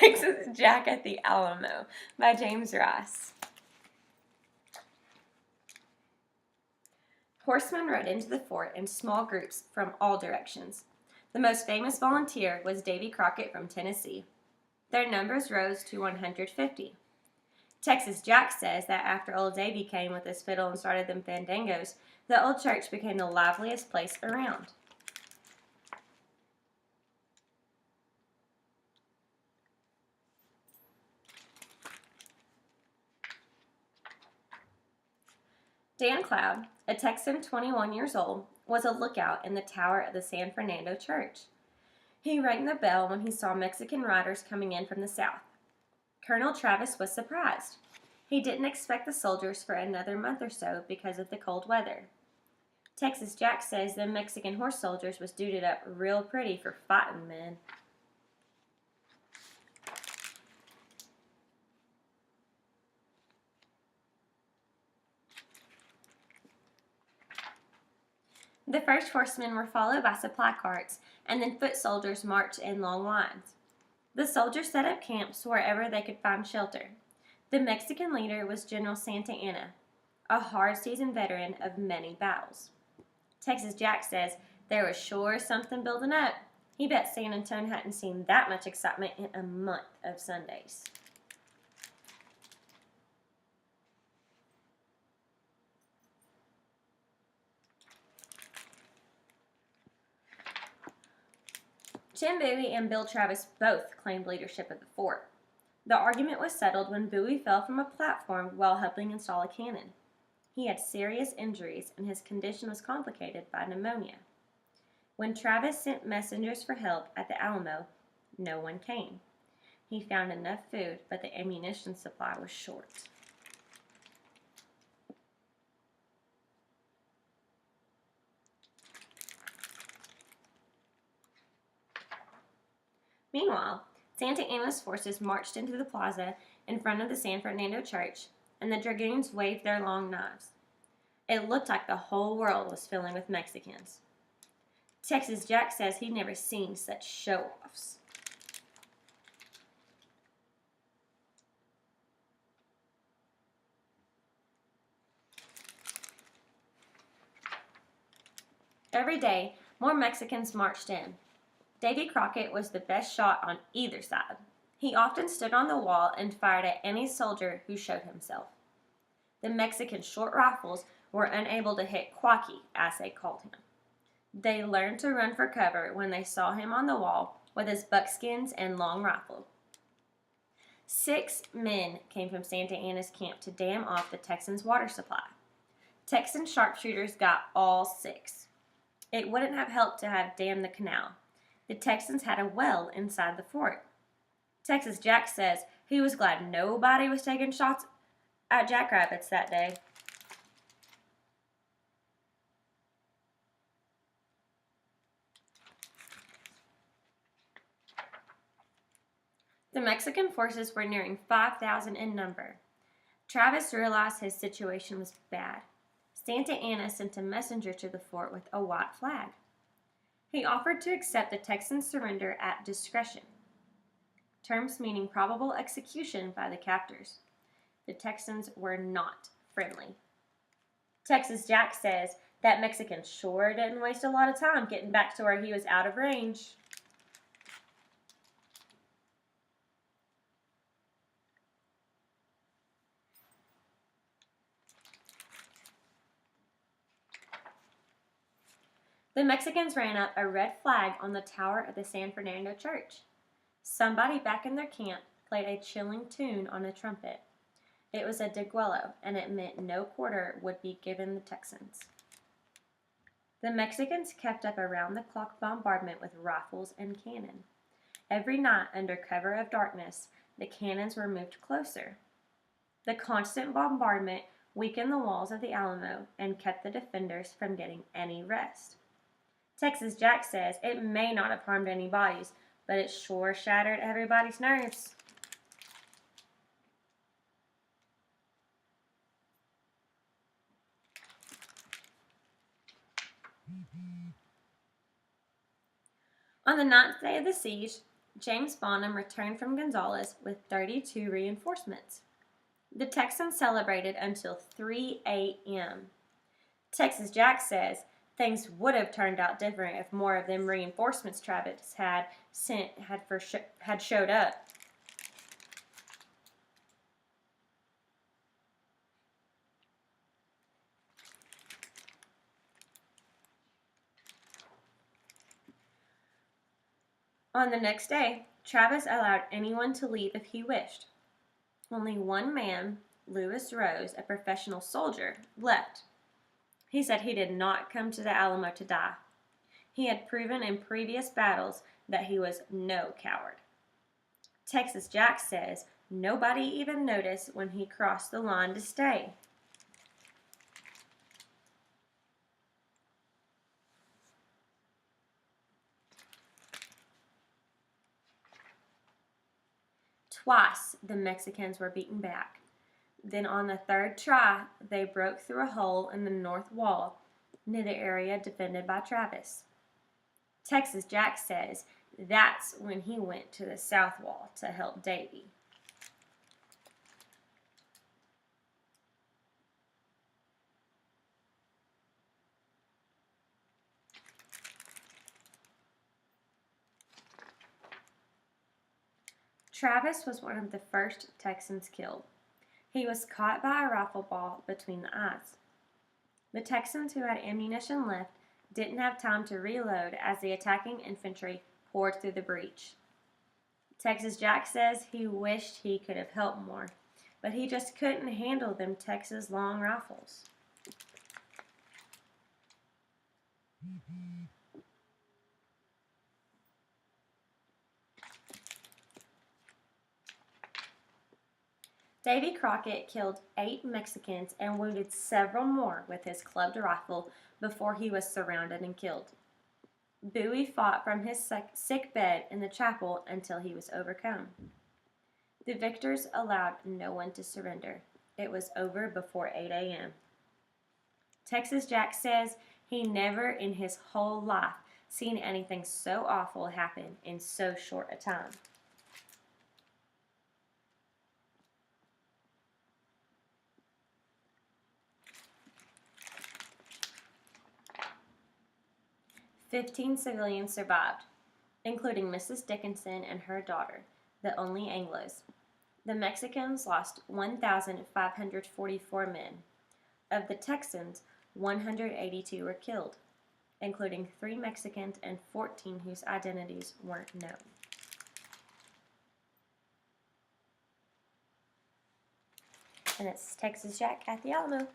Texas Jack at the Alamo by James Rice. Horsemen rode into the fort in small groups from all directions. The most famous volunteer was Davy Crockett from Tennessee. Their numbers rose to 150. Texas Jack says that after old Davy came with his fiddle and started them fandangos, the old church became the liveliest place around. Dan Cloud, a Texan 21 years old, was a lookout in the tower of the San Fernando Church. He rang the bell when he saw Mexican riders coming in from the south. Colonel Travis was surprised. He didn't expect the soldiers for another month or so because of the cold weather. Texas Jack says the Mexican horse soldiers was duded up real pretty for fighting men. The first horsemen were followed by supply carts, and then foot soldiers marched in long lines. The soldiers set up camps wherever they could find shelter. The Mexican leader was General Santa Anna, a hard-seasoned veteran of many battles. Texas Jack says there was sure something building up. He bet San Antonio hadn't seen that much excitement in a month of Sundays. Jim Bowie and Bill Travis both claimed leadership of the fort. The argument was settled when Bowie fell from a platform while helping install a cannon. He had serious injuries and his condition was complicated by pneumonia. When Travis sent messengers for help at the Alamo, no one came. He found enough food, but the ammunition supply was short. Meanwhile, Santa Anna's forces marched into the plaza in front of the San Fernando Church, and the dragoons waved their long knives. It looked like the whole world was filling with Mexicans. Texas Jack says he'd never seen such show-offs. Every day, more Mexicans marched in. Davy Crockett was the best shot on either side. He often stood on the wall and fired at any soldier who showed himself. The Mexican short rifles were unable to hit Quacky, as they called him. They learned to run for cover when they saw him on the wall with his buckskins and long rifle. 6 men came from Santa Anna's camp to dam off the Texans' water supply. Texan sharpshooters got all 6. It wouldn't have helped to have dammed the canal. The Texans had a well inside the fort. Texas Jack says he was glad nobody was taking shots at jackrabbits that day. The Mexican forces were nearing 5,000 in number. Travis realized his situation was bad. Santa Anna sent a messenger to the fort with a white flag. He offered to accept the Texans' surrender at discretion, terms meaning probable execution by the captors. The Texans were not friendly. Texas Jack says that Mexican sure didn't waste a lot of time getting back to where he was out of range. The Mexicans ran up a red flag on the tower of the San Fernando Church. Somebody back in their camp played a chilling tune on a trumpet. It was a degüello, and it meant no quarter would be given the Texans. The Mexicans kept up around-the-clock bombardment with rifles and cannon. Every night, under cover of darkness, the cannons were moved closer. The constant bombardment weakened the walls of the Alamo and kept the defenders from getting any rest. Texas Jack says it may not have harmed any bodies, but it sure shattered everybody's nerves. On the 9th day of the siege, James Bonham returned from Gonzales with 32 reinforcements. The Texans celebrated until 3 a.m. Texas Jack says things would have turned out different if more of them reinforcements Travis had showed up. On the next day, Travis allowed anyone to leave if he wished. Only one man, Lewis Rose, a professional soldier, left. He said he did not come to the Alamo to die. He had proven in previous battles that he was no coward. Texas Jack says nobody even noticed when he crossed the line to stay. Twice the Mexicans were beaten back. Then on the third try, they broke through a hole in the north wall near the area defended by Travis. Texas Jack says that's when he went to the south wall to help Davy. Travis was one of the first Texans killed. He was caught by a rifle ball between the eyes. The Texans who had ammunition left didn't have time to reload as the attacking infantry poured through the breach. Texas Jack says he wished he could have helped more, but he just couldn't handle them Texas long rifles. Davy Crockett killed 8 Mexicans and wounded several more with his clubbed rifle before he was surrounded and killed. Bowie fought from his sick bed in the chapel until he was overcome. The victors allowed no one to surrender. It was over before 8 a.m. Texas Jack says he never in his whole life seen anything so awful happen in so short a time. "15 civilians survived, including Mrs. Dickinson and her daughter, the only Anglos. The Mexicans lost 1,544 men. Of the Texans, 182 were killed, including 3 Mexicans and 14 whose identities weren't known." And it's Texas Jack at the Alamo.